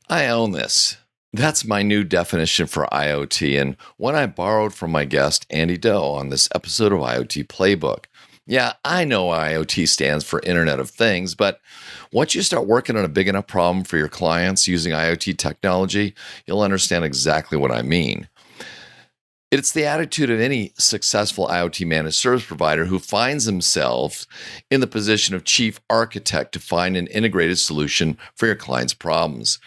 I own this. That's my new definition for IoT, and one I borrowed from my guest, Andy Doe, on this episode of IoT Playbook. Yeah, I know IoT stands for Internet of Things, but once you start working on a big enough problem for your clients using IoT technology, you'll understand exactly what I mean. It's the attitude of any successful IoT managed service provider who finds themselves in the position of chief architect to find an integrated solution for your client's problems.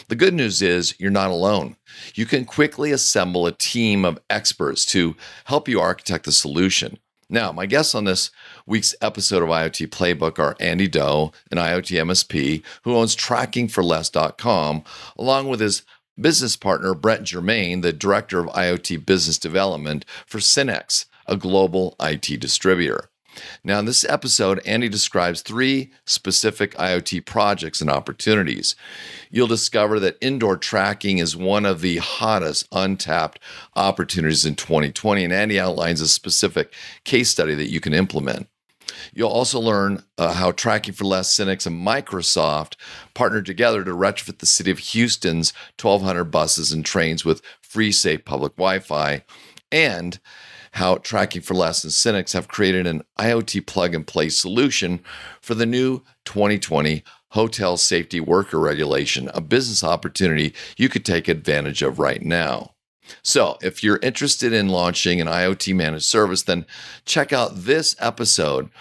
The good news is you're not alone. You can quickly assemble a team of experts to help you architect the solution. Now, my guests on this week's episode of IoT Playbook are Andy Doe, an IoTMSP who owns trackingforless.com, along with his business partner, Brent Germain, the director of IoT business development for Synnex, a global IT distributor. Now, in this episode, Andy describes 3 specific IoT projects and opportunities. You'll discover that indoor tracking is one of the hottest untapped opportunities in 2020, and Andy outlines a specific case study that you can implement. You'll also learn how Tracking for Less, Synnex, and Microsoft partnered together to retrofit the city of Houston's 1,200 buses and trains with free, safe public Wi-Fi, and how Tracking for Less and Synnex have created an IoT plug-and-play solution for the new 2020 Hotel Safety Worker Regulation, a business opportunity you could take advantage of right now. So, if you're interested in launching an IoT managed service, then check out this episode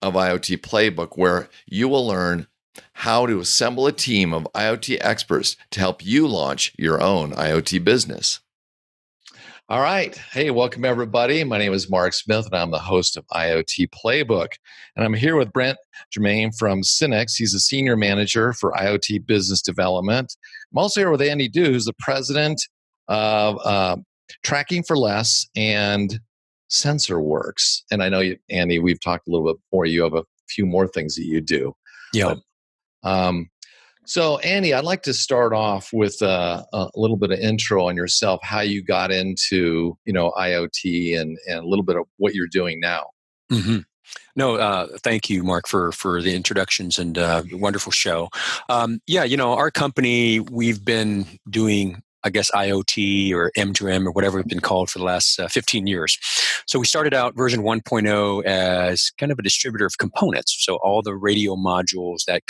of IoT Playbook, where you will learn how to assemble a team of IoT experts to help you launch your own IoT business. All right. Hey, welcome everybody. My name is Mark Smith, and I'm the host of IoT Playbook. And I'm here with Brent Germain from Synnex. He's a senior manager for IoT business development. I'm also here with Andy Dew, who's the president of Tracking for Less and SensorWorks. And I know, Andy, we've talked a little bit before. You have a few more things that you do. Yeah. So, Andy, I'd like to start off with a little bit of intro on yourself, how you got into IoT and a little bit of what you're doing now. Mm-hmm. No, thank you, Mark, for the introductions and wonderful show. Our company, we've been doing, I guess, IoT or M2M or whatever it's been called for the last 15 years. So we started out version 1.0 as kind of a distributor of components. So all the radio modules that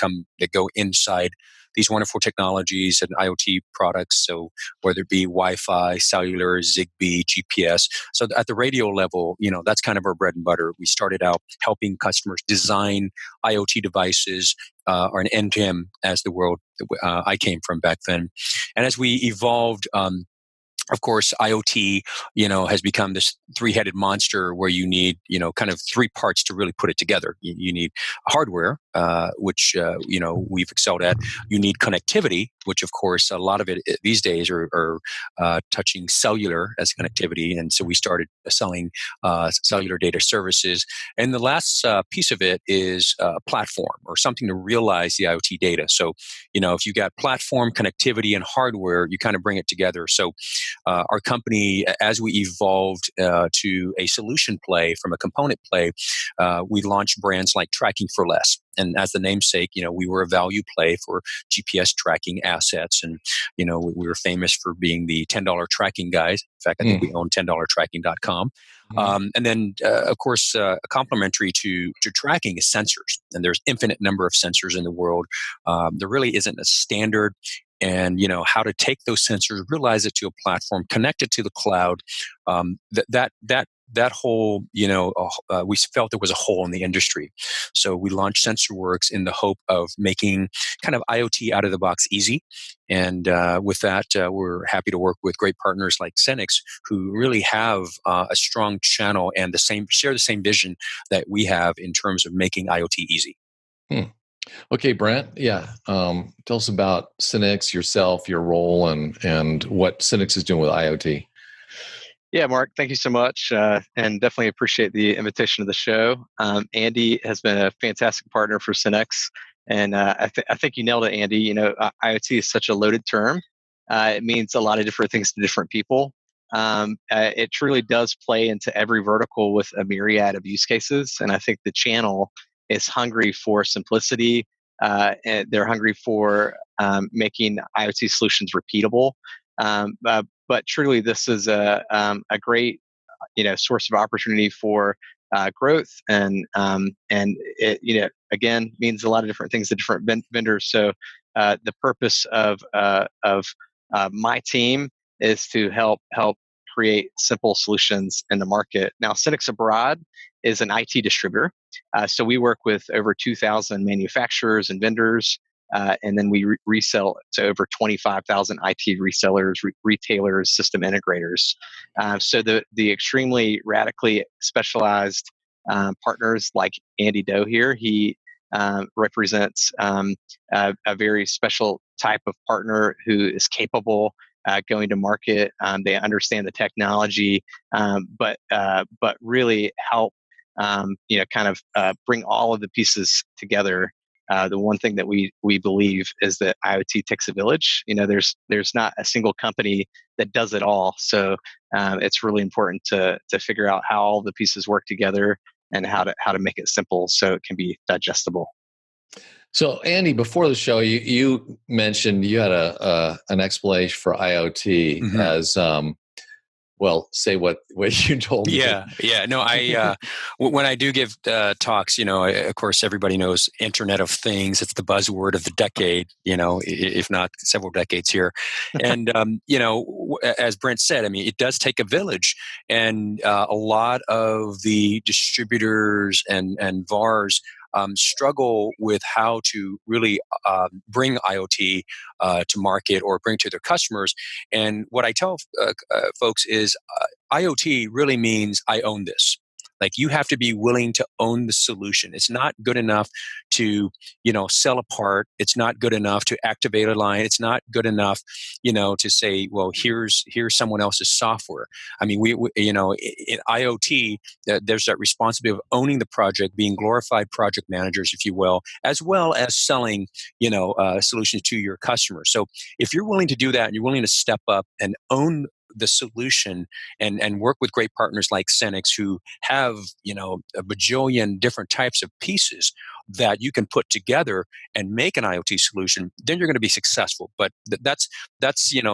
go inside these wonderful technologies and IoT products. So whether it be Wi-Fi, cellular, Zigbee, GPS. So at the radio level, that's kind of our bread and butter. We started out helping customers design IoT devices, or an end-to-end as the world I came from back then. And as we evolved, of course, IoT, has become this 3-headed monster where you need, kind of 3 parts to really put it together. You need hardware, which, we've excelled at. You need connectivity, which, of course, a lot of it these days are touching cellular as connectivity. And so we started selling cellular data services. And the last piece of it is a platform or something to realize the IoT data. So, if you got platform, connectivity, and hardware, you kind of bring it together. So our company, as we evolved to a solution play from a component play, we launched brands like Tracking for Less. And as the namesake, we were a value play for GPS tracking assets. And, we were famous for being the $10 tracking guys. In fact, I think we own $10tracking.com. And then, of course, complementary to tracking is sensors. And there's infinite number of sensors in the world. There really isn't a standard. And how to take those sensors, realize it to a platform, connect it to the cloud. That whole, we felt there was a hole in the industry. So we launched SensorWorks in the hope of making kind of IoT out of the box easy. And with that, we're happy to work with great partners like Synnex, who really have a strong channel and share the same vision that we have in terms of making IoT easy. Okay, Brent. Yeah. Tell us about Synnex, yourself, your role, and what Synnex is doing with IoT. Yeah, Mark, thank you so much, and definitely appreciate the invitation to the show. Andy has been a fantastic partner for Synnex, and I think you nailed it, Andy. IoT is such a loaded term. It means a lot of different things to different people. It truly does play into every vertical with a myriad of use cases, and I think the channel is hungry for simplicity, and they're hungry for making IoT solutions repeatable. But truly, this is a great source of opportunity for growth, and it again means a lot of different things to different vendors. So the purpose of my team is to help create simple solutions in the market. Now, Synnex Abroad is an IT distributor, so we work with over 2,000 manufacturers and vendors. And then we resell to over 25,000 IT resellers, retailers, system integrators. So the extremely radically specialized partners like Andy Doe here, he represents a very special type of partner who is capable going to market. They understand the technology, but really help bring all of the pieces together. The one thing that we believe is that IoT takes a village. There's not a single company that does it all. So it's really important to figure out how all the pieces work together and how to make it simple so it can be digestible. So, Andy, before the show, you mentioned you had an explanation for IoT as well. Say what you told me. Yeah. No, I when I do give talks, of course, everybody knows Internet of Things. It's the buzzword of the decade, if not several decades here. And as Brent said, I mean, it does take a village, and a lot of the distributors and VARs struggle with how to really bring IoT to market or bring to their customers. And what I tell folks is IoT really means I own this. Like, you have to be willing to own the solution. It's not good enough to, sell a part. It's not good enough to activate a line. It's not good enough, to say, well, here's someone else's software. I mean, we in IoT, there's that responsibility of owning the project, being glorified project managers, if you will, as well as selling, solutions to your customers. So if you're willing to do that and you're willing to step up and own the solution and work with great partners like Synnex, who have a bajillion different types of pieces that you can put together and make an IoT solution, then you're going to be successful. But that's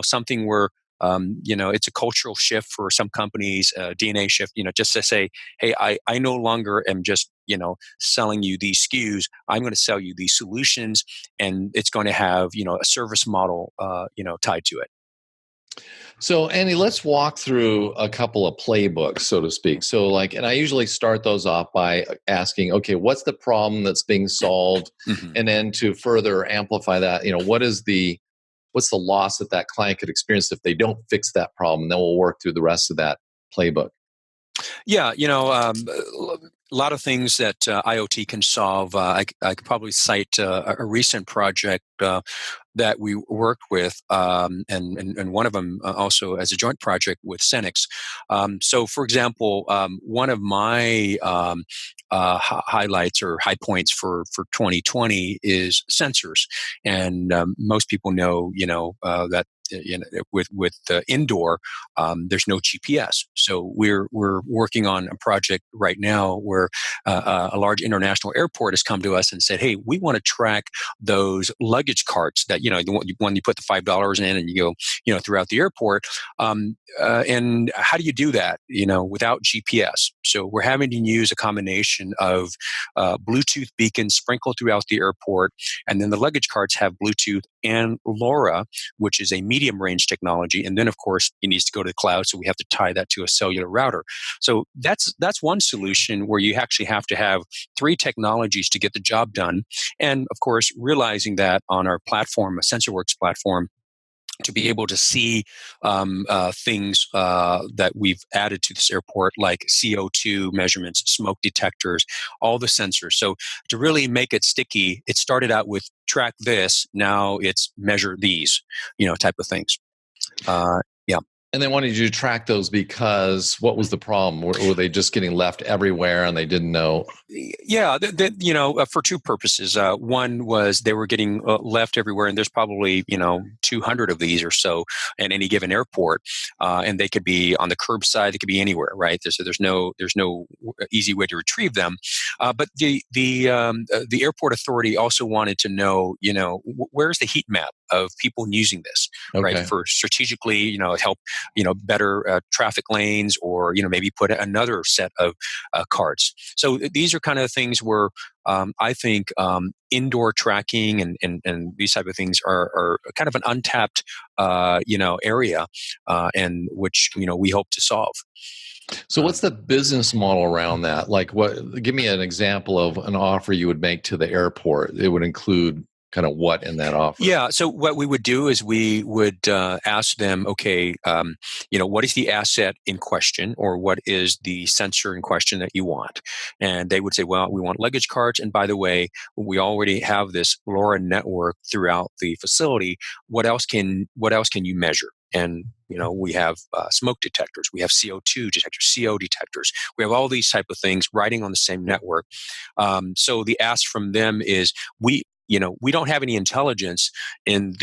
something where it's a cultural shift for some companies, DNA shift. Just to say, hey, I no longer am just selling you these SKUs. I'm going to sell you these solutions, and it's going to have a service model tied to it. So, Andy, let's walk through a couple of playbooks, so to speak. So, and I usually start those off by asking, okay, what's the problem that's being solved? And then to further amplify that, what's the loss that client could experience if they don't fix that problem? Then we'll work through the rest of that playbook. Yeah, a lot of things that IoT can solve. I could probably cite a recent project that we worked with, and one of them also as a joint project with Synnex. So, for example, one of my highlights or high points for 2020 is sensors, and most people know that. With indoor, there's no GPS. So we're working on a project right now where a large international airport has come to us and said, "Hey, we want to track those luggage carts that the one you put the $5 in and you go throughout the airport. And how do you do that without GPS? So we're having to use a combination of Bluetooth beacons sprinkled throughout the airport, and then the luggage carts have Bluetooth and LoRa, which is a medium range technology. And then, of course, it needs to go to the cloud, so we have to tie that to a cellular router. So that's one solution where you actually have to have three technologies to get the job done. And of course, realizing that on our platform, a SensorWorks platform, to be able to see things that we've added to this airport, like CO2 measurements, smoke detectors, all the sensors. So to really make it sticky, it started out with track this, now it's measure these, type of things. Yeah. And they wanted you to track those because what was the problem? Were they just getting left everywhere and they didn't know? Yeah, for two purposes. One was they were getting left everywhere, and there's probably 200 of these or so at any given airport, and they could be on the curbside. They could be anywhere, right? So there's no easy way to retrieve them. But the airport authority also wanted to know, where's the heat map of people using this, right? For strategically, help, better traffic lanes, or maybe put another set of cards. So these are kind of things where I think indoor tracking and these type of things are kind of an untapped area, and which we hope to solve. So what's the business model around that? Like, give me an example of an offer you would make to the airport. It would include kind of what in that offer? Yeah. So what we would do is we would ask them, okay, what is the asset in question, or what is the sensor in question that you want? And they would say, well, we want luggage carts. And by the way, we already have this LoRa network throughout the facility. What else can you measure? And we have smoke detectors, we have CO2 detectors, CO detectors. We have all these type of things riding on the same network. So the ask from them is, we don't have any intelligence in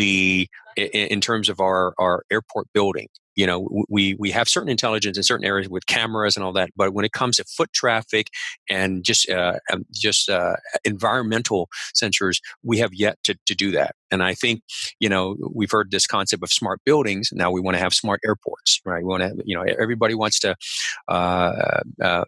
terms of our airport building. We have certain intelligence in certain areas with cameras and all that, but when it comes to foot traffic and just environmental sensors, we have yet to do that. And I think we've heard this concept of smart buildings. Now we want to have smart airports, right? We want to everybody wants to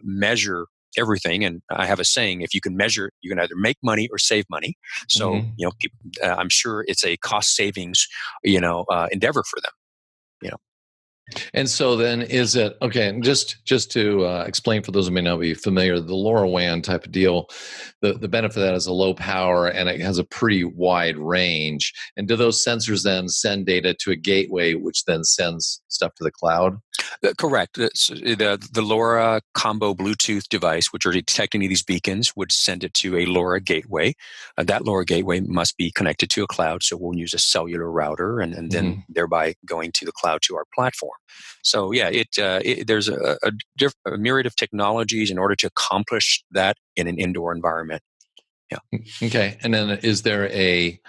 measure everything. And I have a saying: if you can measure, you can either make money or save money. So people, I'm sure it's a cost savings endeavor for them. And so then is it, okay, and just to explain for those who may not be familiar, the LoRaWAN type of deal, the benefit of that is a low power and it has a pretty wide range. And do those sensors then send data to a gateway, which then sends stuff to the cloud? Correct. The LoRa combo Bluetooth device, which are detecting these beacons, would send it to a LoRa gateway. That LoRa gateway must be connected to a cloud, so we'll use a cellular router, and then thereby going to the cloud to our platform. So yeah, there's a myriad of technologies in order to accomplish that in an indoor environment. Yeah. Okay. And then is there a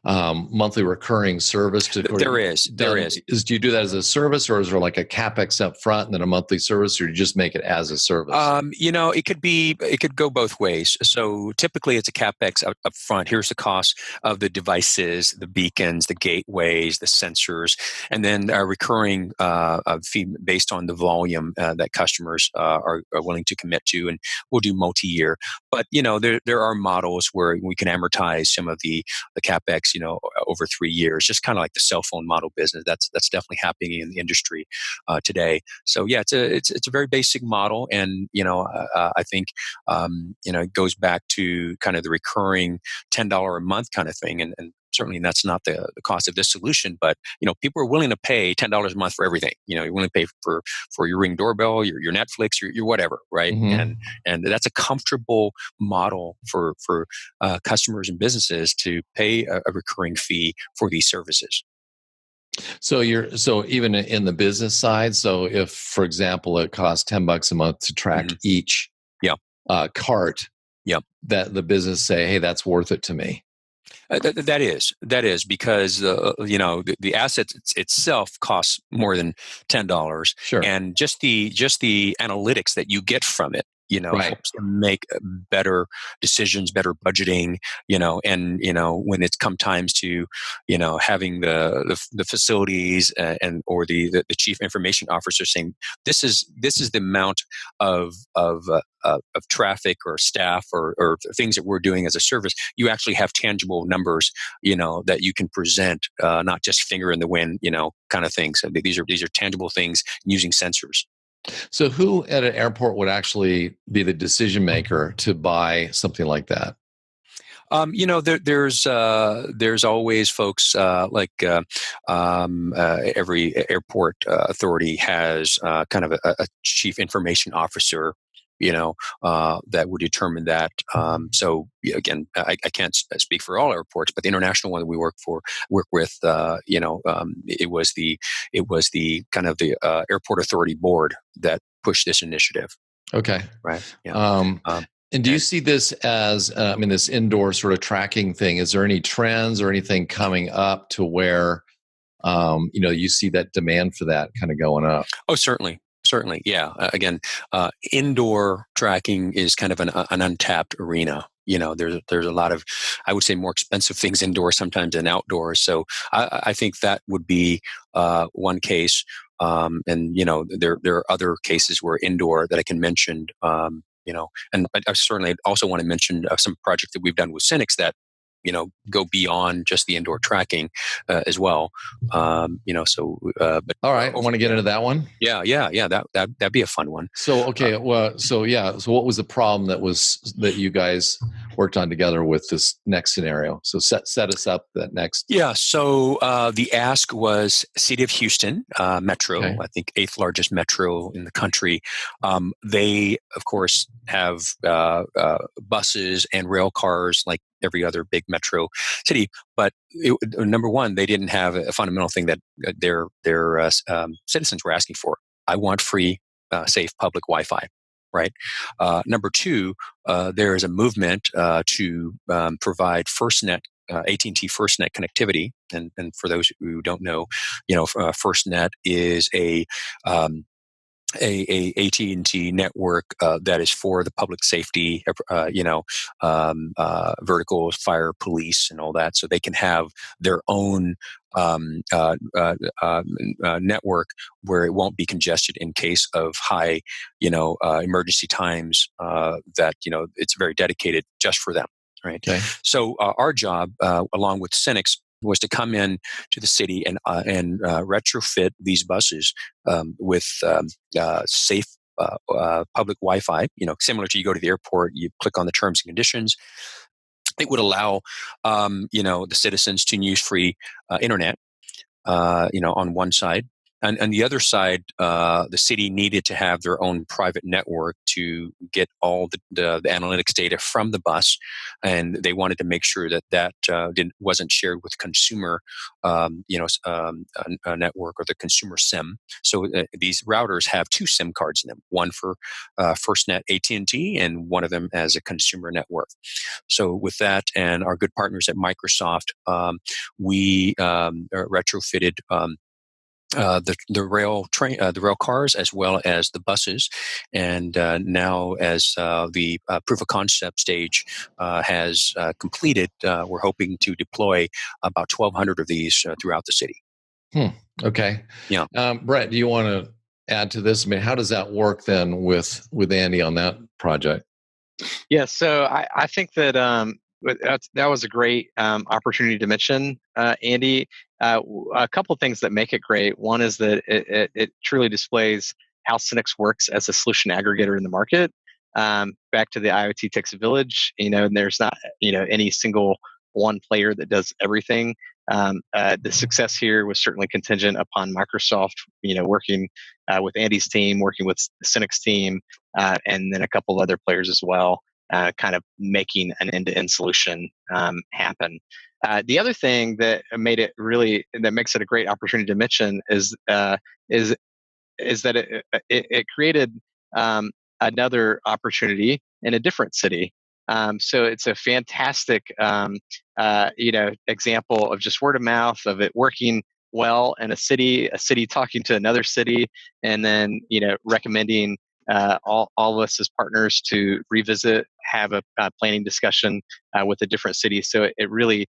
monthly recurring service to? There is. Do you do that as a service, or is there like a capex up front and then a monthly service, or do you just make it as a service? It could go both ways. So typically it's a capex up front. Here's the cost of the devices, the beacons, the gateways, the sensors, and then a recurring fee based on the volume that customers are willing to commit to, and we'll do multi-year. But there are models where we can amortize some of the capex, over 3 years, just kind of like the cell phone model business. That's definitely happening in the industry today. So yeah, it's a very basic model, and I think it goes back to kind of the recurring $10 a month kind of thing, and certainly that's not the cost of this solution, but people are willing to pay $10 a month for everything. You're willing to pay for your Ring doorbell, your Netflix, your whatever, right? And that's a comfortable model for customers and businesses to pay a recurring fee for these services. So even in the business side, so if, for example, it costs $10 a month to track each cart, that the business say, hey, that's worth it to me. That is because the asset itself costs more than $10. Sure. And just the analytics that you get from it, helps them make better decisions, better budgeting, and when it's come times to having the facilities or the chief information officer saying this is the amount of traffic or staff or things that we're doing as a service, you actually have tangible numbers, that you can present, not just finger in the wind, kind of things. So these are tangible things using sensors. So who at an airport would actually be the decision maker to buy something like that? There's always folks like every airport authority has kind of a chief information officer that would determine that. So again, I can't speak for all airports, but the international one that we work with, it was the kind of the Airport Authority Board that pushed this initiative. Okay. Right. Yeah. And do you see this as, this indoor sort of tracking thing? Is there any trends or anything coming up to where, you see that demand for that kind of going up? Oh, certainly. Certainly. Yeah. Again, indoor tracking is kind of an untapped arena. There's a lot of, I would say, more expensive things indoors sometimes than outdoors. So I think that would be one case. And there are other cases where indoor that I can mention. And I certainly also want to mention some project that we've done with Synnex that go beyond just the indoor tracking as well. But all right, I want to get into that one. Yeah. That'd be a fun one. So okay, so what was the problem that you guys worked on together with this next scenario? So set us up that next. Yeah. So the ask was City of Houston Metro, okay. I think 8th largest metro in the country. They of course have buses and rail cars like every other big metro city, but number one, they didn't have a fundamental thing that their citizens were asking for. I want free, safe public Wi-Fi, right? Number two, there is a movement to provide FirstNet, AT&T FirstNet connectivity, and for those who don't know, FirstNet is a AT&T network that is for the public safety, verticals, fire, police, and all that, so they can have their own network where it won't be congested in case of high, emergency times. That it's very dedicated just for them, right? Okay. So our job, along with Synnex, was to come in to the city and retrofit these buses with safe public Wi-Fi. Similar to you go to the airport, you click on the terms and conditions. It would allow the citizens to use free internet. On one side. And on the other side, the city needed to have their own private network to get all the analytics data from the bus, and they wanted to make sure that wasn't shared with consumer, a network or the consumer SIM. So these routers have 2 SIM cards in them, one for FirstNet AT&T and one of them as a consumer network. So with that and our good partners at Microsoft, we retrofitted the rail cars as well as the buses, and now as the proof of concept stage has completed, we're hoping to deploy about 1,200 of these throughout the city. Okay. Yeah. Brett, do you want to add to this? How does that work then with Andy on that project? Yeah. So I think that that was a great opportunity to mention, Andy. A couple of things that make it great. One is that it truly displays how Synnex works as a solution aggregator in the market. Back to the IoT takes a village, and there's not any single one player that does everything. The success here was certainly contingent upon Microsoft, working with Andy's team, working with the Synnex team, and then a couple of other players as well. Kind of making an end-to-end solution happen. The other thing that makes it a great opportunity to mention is that it created another opportunity in a different city. So it's a fantastic example of just word of mouth of it working well in a city talking to another city, and then recommending all of us as partners to revisit, have a planning discussion with a different city. So it really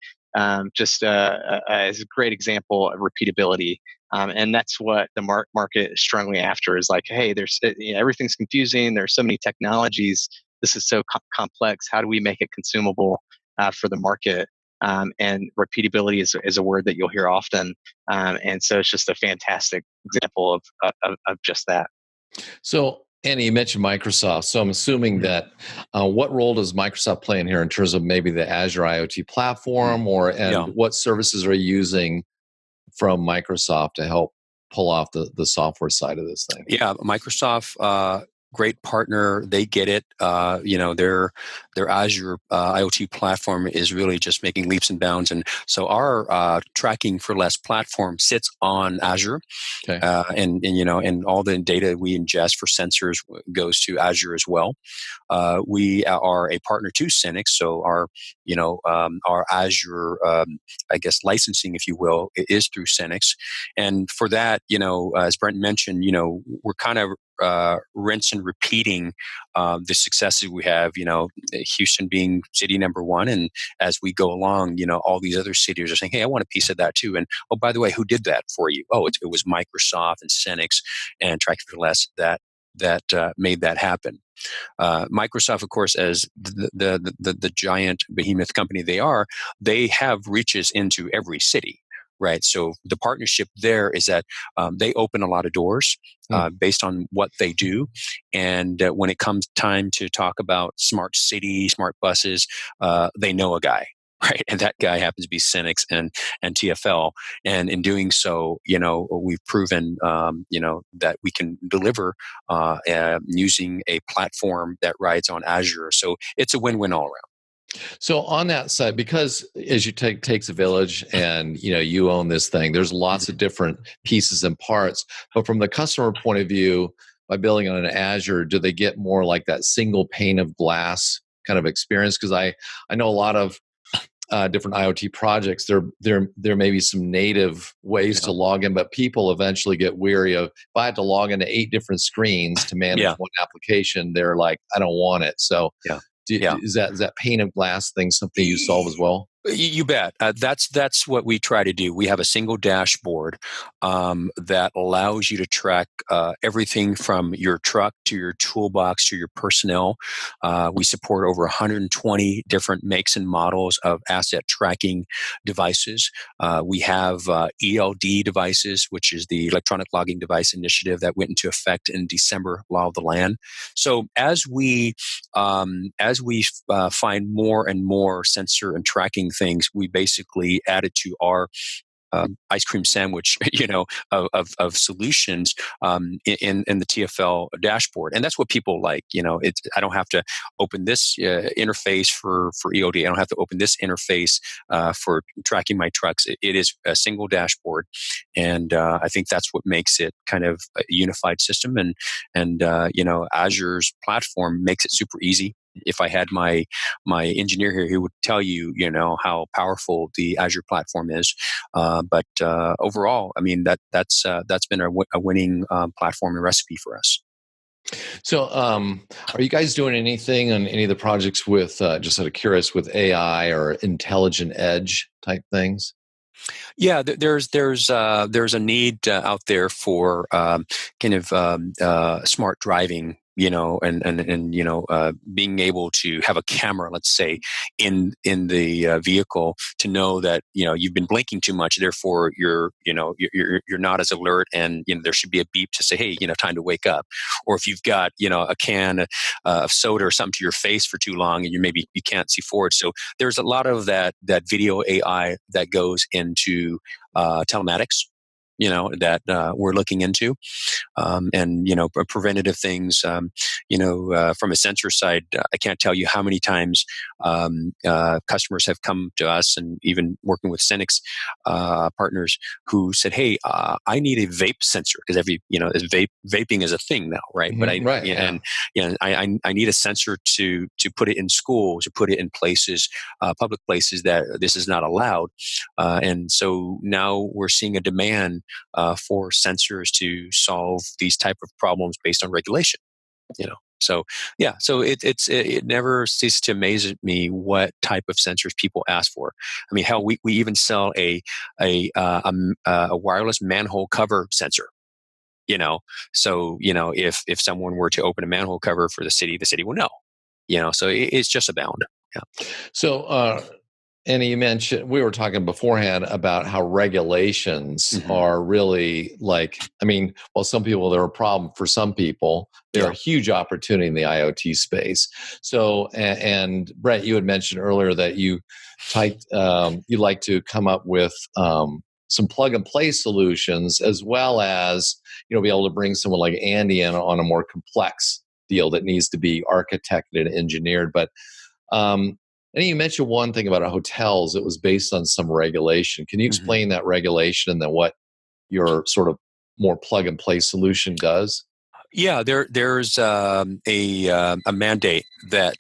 just is a great example of repeatability. And that's what the market is strongly after, is like, hey, there's everything's confusing. There's so many technologies. This is so complex. How do we make it consumable for the market? And repeatability is a word that you'll hear often. And so it's just a fantastic example of just that. So, Andy, you mentioned Microsoft. So I'm assuming that what role does Microsoft play in here in terms of maybe the Azure IoT platform, what services are you using from Microsoft to help pull off the software side of this thing? Yeah, Microsoft great partner. They get it. Their Azure IoT platform is really just making leaps and bounds. And so our tracking for less platform sits on Azure. Okay. And all the data we ingest for sensors goes to Azure as well. We are a partner to Synnex, so our Azure, I guess, licensing, if you will, is through Synnex. And for that, as Brent mentioned, we're kind of rinse and repeating the successes we have. Houston being city number one, and as we go along, all these other cities are saying, "Hey, I want a piece of that too." And oh, by the way, who did that for you? Oh, it was Microsoft and Synnex and Tracking for Less that made that happen. Microsoft, of course, as the giant behemoth company they have reaches into every city, right? So the partnership there is that they open a lot of doors based on what they do, and when it comes time to talk about smart city, smart buses, they know a guy. Right, and that guy happens to be Synnex and TFL, and in doing so, we've proven, that we can deliver using a platform that rides on Azure. So it's a win-win all around. So on that side, because as you takes a village and you own this thing, there's lots of different pieces and parts. But from the customer point of view, by building on an Azure, do they get more like that single pane of glass kind of experience? Because I know a lot of different IoT projects, there may be some native ways to log in, but people eventually get weary of, if I had to log into 8 different screens to manage one application, they're like, I don't want it. So is that pane of glass thing something you solve as well? You bet. That's what we try to do. We have a single dashboard that allows you to track everything from your truck to your toolbox to your personnel. We support over 120 different makes and models of asset tracking devices. We have ELD devices, which is the Electronic Logging Device Initiative that went into effect in December, Law of the Land. So as we find more and more sensor and tracking things, we basically added to our ice cream sandwich, of solutions in the TFL dashboard, and that's what people like. I don't have to open this interface for EOD. I don't have to open this interface for tracking my trucks. It is a single dashboard, and I think that's what makes it kind of a unified system. And Azure's platform makes it super easy. If I had my engineer here, he would tell you, how powerful the Azure platform is. But overall, I mean, that's been a winning platform and recipe for us. So, are you guys doing anything on any of the projects with, just out of curious, with AI or intelligent edge type things? Yeah, there's a need out there for kind of smart driving. Being able to have a camera, let's say, in the vehicle to know that you've been blinking too much, therefore you're not as alert, and there should be a beep to say, hey, time to wake up. Or if you've got a can of soda or something to your face for too long, and you can't see forward. So there's a lot of that video AI that goes into telematics. That we're looking into, and preventative things. From a sensor side, I can't tell you how many times customers have come to us, and even working with Synnex partners who said, "Hey, I need a vape sensor," because vaping is a thing now, right? Mm-hmm. But I need a sensor to put it in schools, to put it in places, public places that this is not allowed, and so now we're seeing a demand for sensors to solve these type of problems based on regulation. So it never ceases to amaze me what type of sensors people ask for. I mean, hell, we even sell a wireless manhole cover sensor. So if someone were to open a manhole cover for the city will know. So it's just abound. Yeah. So, and you mentioned, we were talking beforehand about how regulations are really well, some people, they're a problem. For some people, they're a huge opportunity in the IoT space. So, and Brent, you had mentioned earlier that you like to come up with some plug and play solutions, as well as be able to bring someone like Andy in on a more complex deal that needs to be architected and engineered. But and you mentioned one thing about hotels. It was based on some regulation. Can you Mm-hmm. explain that regulation and then what your sort of more plug and play solution does? Yeah, there's a mandate that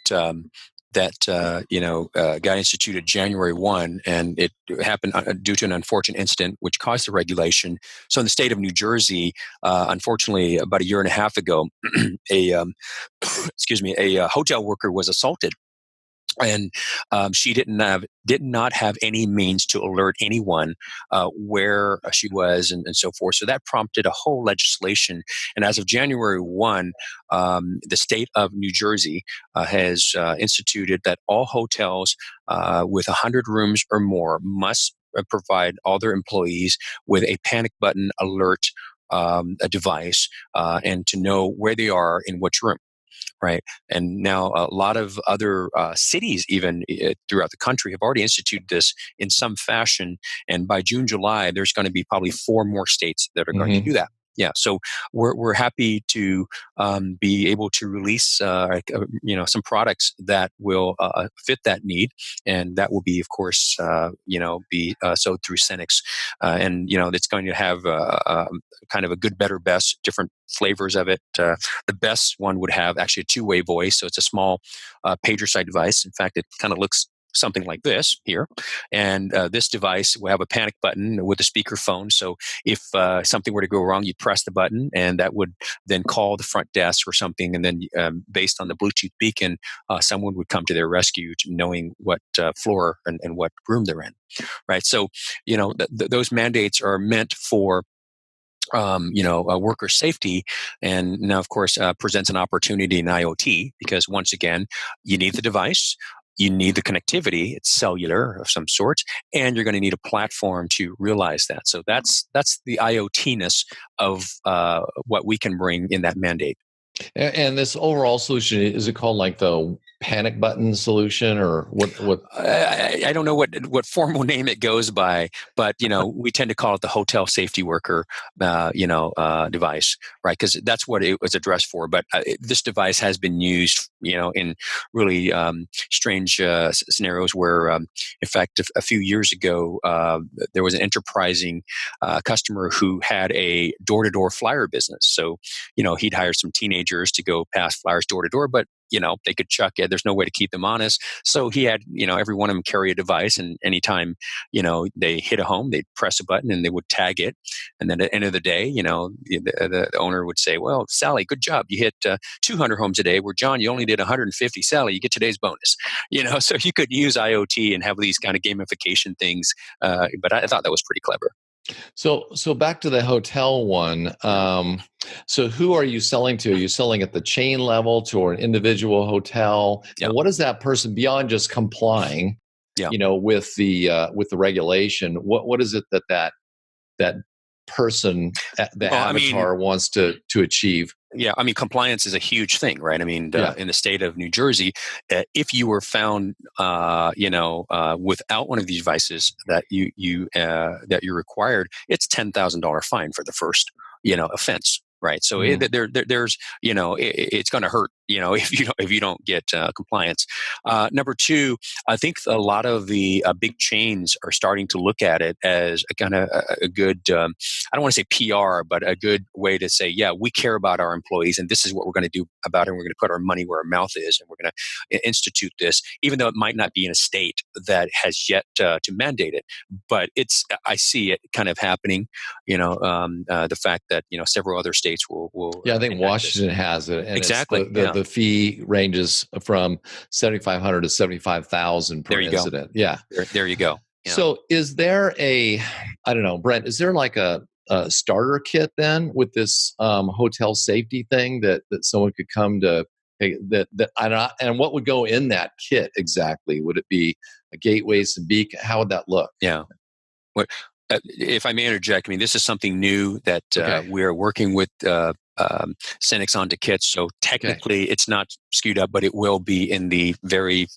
got instituted January 1, and it happened due to an unfortunate incident which caused the regulation. So in the state of New Jersey, unfortunately, about a year and a half ago, a a hotel worker was assaulted, and she did not have any means to alert anyone where she was, and so forth. So that prompted a whole legislation. And as of January 1, the state of New Jersey has instituted that all hotels with 100 rooms or more must provide all their employees with a panic button alert, a device, and to know where they are in which room. Right. And now a lot of other cities, even throughout the country, have already instituted this in some fashion. And by June, July, there's going to be probably 4 more states that are going to do that. Yeah. So we're happy to be able to release some products that will fit that need, and that will be, of course, be sold through Synnex, and it's going to have kind of a good, better, best, different flavors of it. The best one would have actually a 2-way voice. So it's a small pager side device. In fact, it kind of looks something like this here. And this device will have a panic button with a speakerphone. So if something were to go wrong, you press the button, and that would then call the front desk or something. And then based on the Bluetooth beacon, someone would come to their rescue, knowing what floor and what room they're in. Right. So, those mandates are meant for worker safety, and now, of course, presents an opportunity in IoT, because once again, you need the device, you need the connectivity, it's cellular of some sort, and you're going to need a platform to realize that. So that's the IoT-ness of what we can bring in that mandate. And this overall solution, is it called like the panic button solution, or what? I don't know what formal name it goes by, but we tend to call it the hotel safety worker, device, right? Because that's what it was addressed for. But this device has been used, in really strange scenarios where, in fact, a few years ago, there was an enterprising customer who had a door-to-door flyer business. So, he'd hire some teenagers to go pass flyers door to door, but they could chuck it. There's no way to keep them honest. So he had, every one of them carry a device, and anytime, they hit a home, they'd press a button and they would tag it. And then at the end of the day, the owner would say, well, Sally, good job. You hit 200 homes a day, where John, you only did 150. Sally, you get today's bonus. So you could use IoT and have these kind of gamification things. But I thought that was pretty clever. So back to the hotel one. So who are you selling to? Are you selling at the chain level to an individual hotel? Yeah. And what is that person, beyond just complying, with the regulation? What is it that person, the avatar, wants to achieve? Yeah, I mean, compliance is a huge thing, right? I mean, in the state of New Jersey, if you were found, without one of these devices that that you're required, it's $10,000 fine for the first, offense. Right, so there's it's going to hurt if you don't get compliance. Number two, I think a lot of the big chains are starting to look at it as a kind of a good I don't want to say PR, but a good way to say, yeah, we care about our employees, and this is what we're going to do about it. And we're going to put our money where our mouth is, and we're going to institute this, even though it might not be in a state that has yet to mandate it. But I see it kind of happening. The fact that several other states will I think Washington has it, and exactly. The fee ranges from $7,500 to $75,000 per incident. Yeah, there you go. Yeah. So, is there I don't know, Brent? Is there like a starter kit then with this hotel safety thing that someone could come to? And what would go in that kit exactly? Would it be a gateway, some beacon? How would that look? Yeah. If I may interject, I mean, this is something new that we're working with Synnex onto kits. So technically, it's not skewed up, but it will be in the very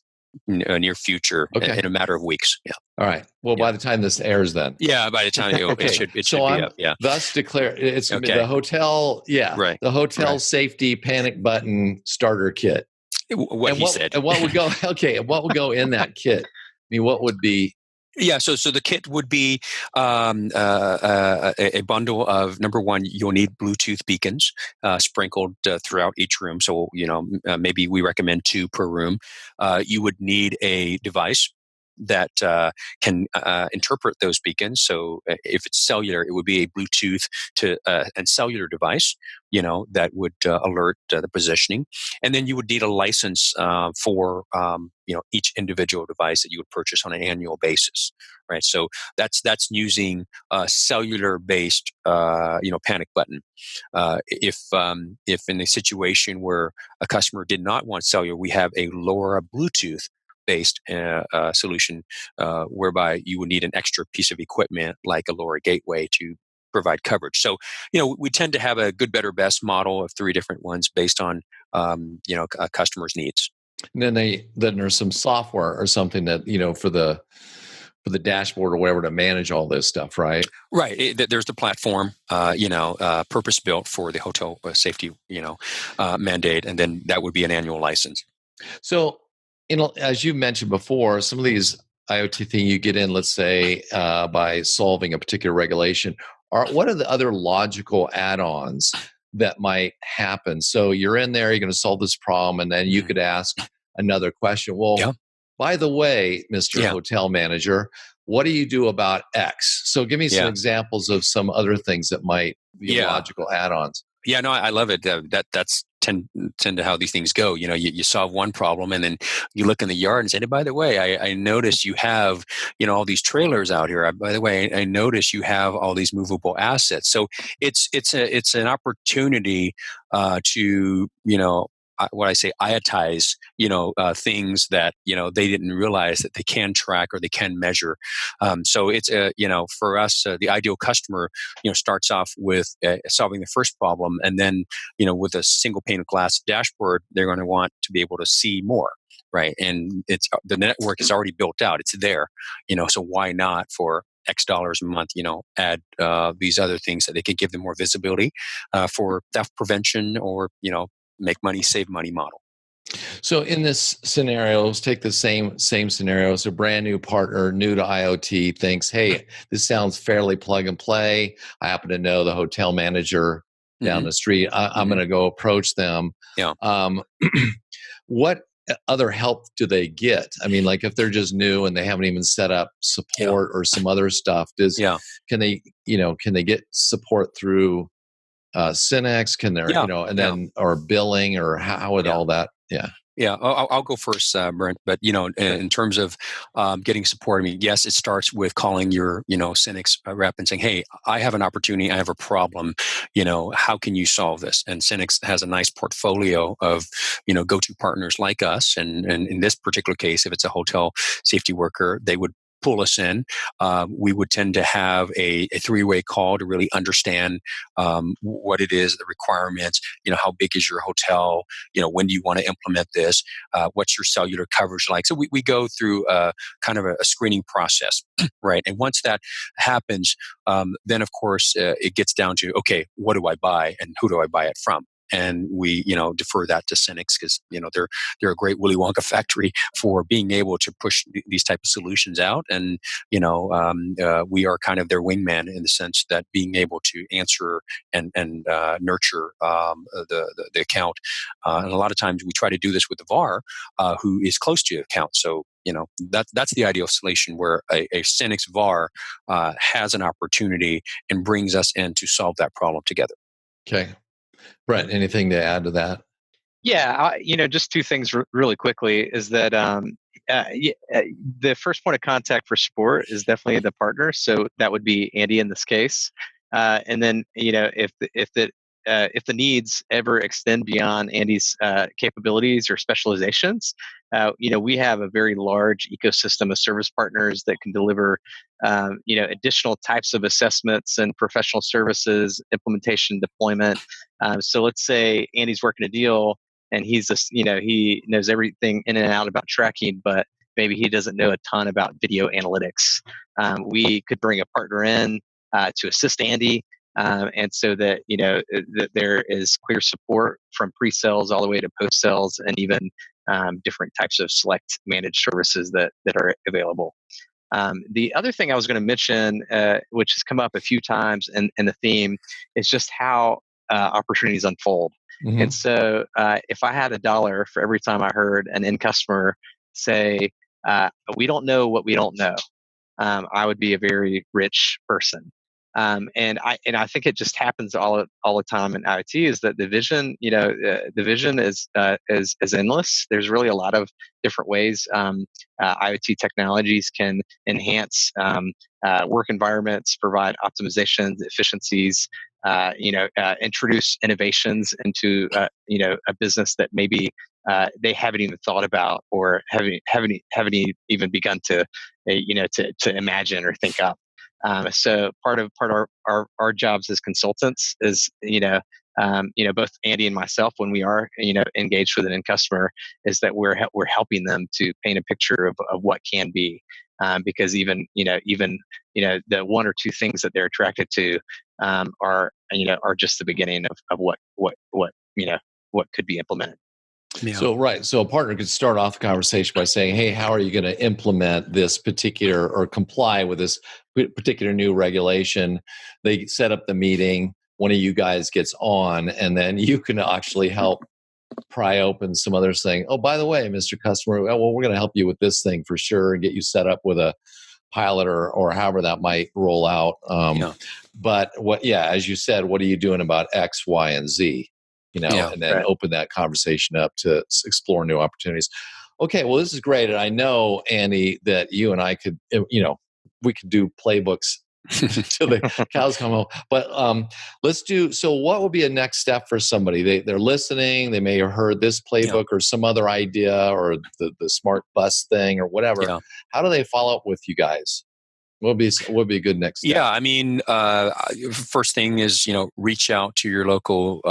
near future in a matter of weeks. Yeah. All right. Well, by the time this airs, then. Yeah, by the time it should be up. Yeah. Thus declare it's Okay. the hotel. Yeah. Right. The hotel safety panic button starter kit. What he said. And what would go? Okay. And what would go in that kit? I mean, what would be? Yeah, so the kit would be a bundle of, number one, you'll need Bluetooth beacons sprinkled throughout each room. So maybe we recommend 2 per room. You would need a device that can interpret those beacons. So if it's cellular, it would be a Bluetooth and cellular device, that would alert the positioning. And then you would need a license for each individual device that you would purchase on an annual basis, right? So that's using a cellular-based panic button. If in a situation where a customer did not want cellular, we have a LoRa Bluetooth based solution whereby you would need an extra piece of equipment like a LoRa gateway to provide coverage. So, we tend to have a good, better, best model of 3 different ones based on, a customer's needs. And then there's some software or something that, for the dashboard or whatever to manage all this stuff, right? Right. There's the platform, purpose built for the hotel safety, mandate, and then that would be an annual license. So, as you mentioned before, some of these IoT things you get in, let's say, by solving a particular regulation, what are the other logical add-ons that might happen? So you're in there, you're going to solve this problem, and then you could ask another question. Well, by the way, Mr. Hotel Manager, what do you do about X? So give me some examples of some other things that might be logical add-ons. Yeah, no, I love it. That's tend to how these things go. You solve one problem, and then you look in the yard and say, hey, by the way, I notice you have, all these trailers out here. By the way, I notice you have all these movable assets. So it's an opportunity to, what I say, IoTize, things that, they didn't realize that they can track or they can measure. So it's, for us, the ideal customer, starts off with solving the first problem. And then, with a single pane of glass dashboard, they're going to want to be able to see more. Right. And the network is already built out. It's there, so why not for X dollars a month, add these other things that they can give them more visibility for theft prevention or, make money, save money model. So in this scenario, let's take the same scenario. So a brand new partner, new to IoT, thinks, hey, this sounds fairly plug and play. I happen to know the hotel manager down the street. I'm going to go approach them. Yeah. What other help do they get? I mean, like if they're just new and they haven't even set up support or some other stuff, can they get support through Synnex? Can there, and then or billing or how would all that? Yeah. Yeah, I'll go first, Brent. But in terms of getting support, I mean, yes, it starts with calling your Synnex rep and saying, "Hey, I have an opportunity. I have a problem. How can you solve this?" And Synnex has a nice portfolio of go-to partners like us. And in this particular case, if it's a hotel safety worker, they would pull us in. We would tend to have a 3-way call to really understand what it is, the requirements, how big is your hotel, when do you want to implement this, what's your cellular coverage like. So we go through kind of a screening process, right? And once that happens, then of course it gets down to, okay, what do I buy and who do I buy it from? And we, defer that to Synnex because, they're a great Willy Wonka factory for being able to push these type of solutions out. And, we are kind of their wingman in the sense that being able to answer and nurture the account. And a lot of times we try to do this with the VAR who is close to the account. So, that's the ideal solution where a Synnex VAR has an opportunity and brings us in to solve that problem together. Okay. Brent, anything to add to that? Yeah, just 2 things really quickly is that the first point of contact for support is definitely the partner. So that would be Andy in this case. And then, if the needs ever extend beyond Andy's capabilities or specializations, we have a very large ecosystem of service partners that can deliver, additional types of assessments and professional services, implementation, deployment. So let's say Andy's working a deal and he's just, he knows everything in and out about tracking, but maybe he doesn't know a ton about video analytics. We could bring a partner in to assist Andy, and so that that there is clear support from pre-sales all the way to post-sales, and even different types of select managed services that are available. The other thing I was going to mention, which has come up a few times in the theme, is just how opportunities unfold. Mm-hmm. And so, if I had $1 for every time I heard an end customer say, "We don't know what we don't know," I would be a very rich person. And I think it just happens all the time in IoT, is that the vision, the vision is endless. There's really a lot of different ways IoT technologies can enhance work environments, provide optimizations, efficiencies, introduce innovations into a business that maybe they haven't even thought about, or haven't even begun to to imagine or think up. So part of our jobs as consultants is both Andy and myself, when we are engaged with an end customer, is that we're helping them to paint a picture of what can be, because even the one or two things that they're attracted to are just the beginning of what could be implemented. Yeah. So a partner could start off the conversation by saying, "Hey, how are you going to implement this particular or comply with this particular new regulation?" They set up the meeting. One of you guys gets on, and then you can actually help pry open some others, saying, "Oh, by the way, Mr. Customer, well, we're going to help you with this thing for sure, and get you set up with a pilot or however that might roll out." But as you said, what are you doing about X, Y, and Z? And then Right. open that conversation up to explore new opportunities. Okay, well, this is great. And I know, Andy, that you and I could, we could do playbooks till the cows come home. But so what would be a next step for somebody? They're listening, they may have heard this playbook or some other idea, or the smart bus thing or whatever. Yeah. How do they follow up with you guys? What would be a good next step? Yeah, I mean, first thing is, reach out to your local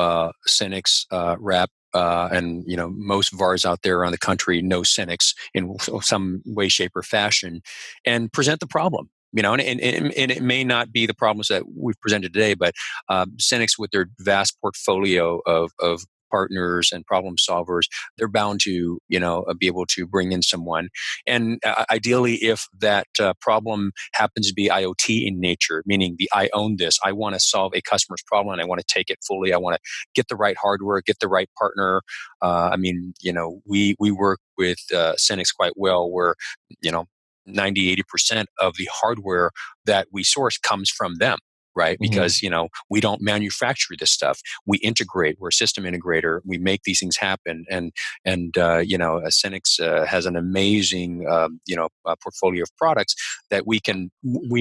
Synnex rep. And most VARs out there around the country know Synnex in some way, shape, or fashion, and present the problem. And it may not be the problems that we've presented today, but Synnex, with their vast portfolio of partners and problem solvers, they're bound to be able to bring in someone. And ideally, if that problem happens to be IoT in nature, meaning I own this, I want to solve a customer's problem, and I want to take it fully. I want to get the right hardware, get the right partner. We work with Synnex quite well, where 90-80% of the hardware that we source comes from them, right? Mm-hmm. Because we don't manufacture this stuff. We integrate. We're a system integrator. We make these things happen. And Synnex has an amazing portfolio of products that we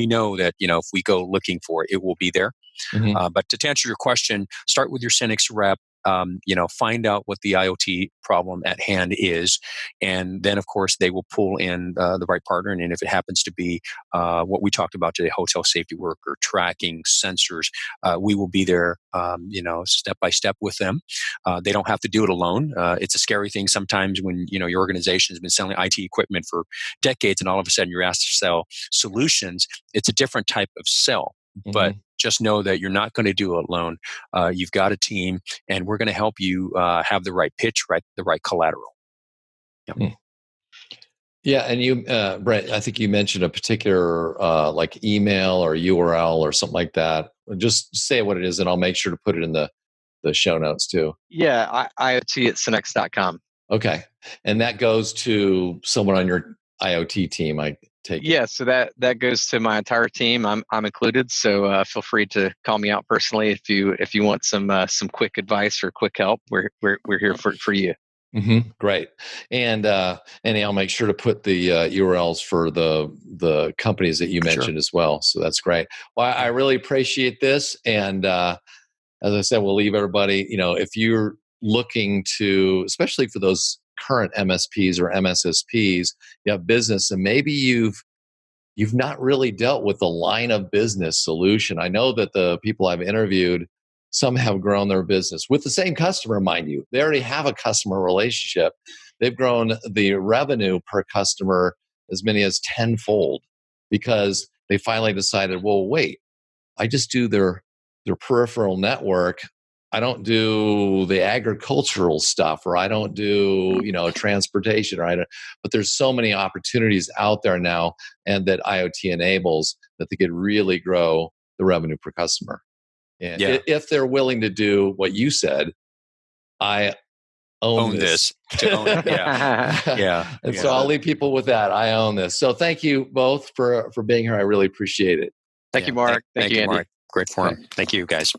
know that if we go looking for it, it will be there. Mm-hmm. But to answer your question, start with your Synnex rep. Find out what the IoT problem at hand is, and then of course they will pull in the right partner. And if it happens to be what we talked about today, hotel safety worker tracking sensors, we will be there, step by step with them. They don't have to do it alone. It's a scary thing sometimes when your organization has been selling IT equipment for decades, and all of a sudden you're asked to sell solutions. It's a different type of sell, but just know that you're not going to do it alone. You've got a team, and we're going to help you have the right pitch, the right collateral. Yep. Yeah, and you, Brent, I think you mentioned a particular like email or URL or something like that. Just say what it is, and I'll make sure to put it in the show notes too. Yeah, IoT at Synnex.com. Okay, and that goes to someone on your IoT team, I take it. Yeah, so that goes to my entire team. I'm included, so feel free to call me out personally if you want some quick advice or quick help. We're here for you. Mm-hmm. Great, and I'll make sure to put the URLs for the companies that you mentioned as well. So that's great. Well, I really appreciate this, and as I said, we'll leave everybody. If you're looking to, especially for those current MSPs or MSSPs, you have business, and maybe you've not really dealt with the line of business solution. I know that the people I've interviewed, Some have grown their business with the same customer, mind you. They already have a customer relationship. They've grown the revenue per customer as many as tenfold because they finally decided, well, wait, I just do their peripheral network. I don't do the agricultural stuff, or I don't do, transportation, but there's so many opportunities out there now, and that IoT enables, that they could really grow the revenue per customer. And if they're willing to do what you said, I own this. To own it. Yeah. And so I'll leave people with that. I own this. So thank you both for being here. I really appreciate it. Thank you, Mark. Thank you, Andy. Mark. Great forum. Thank you, guys.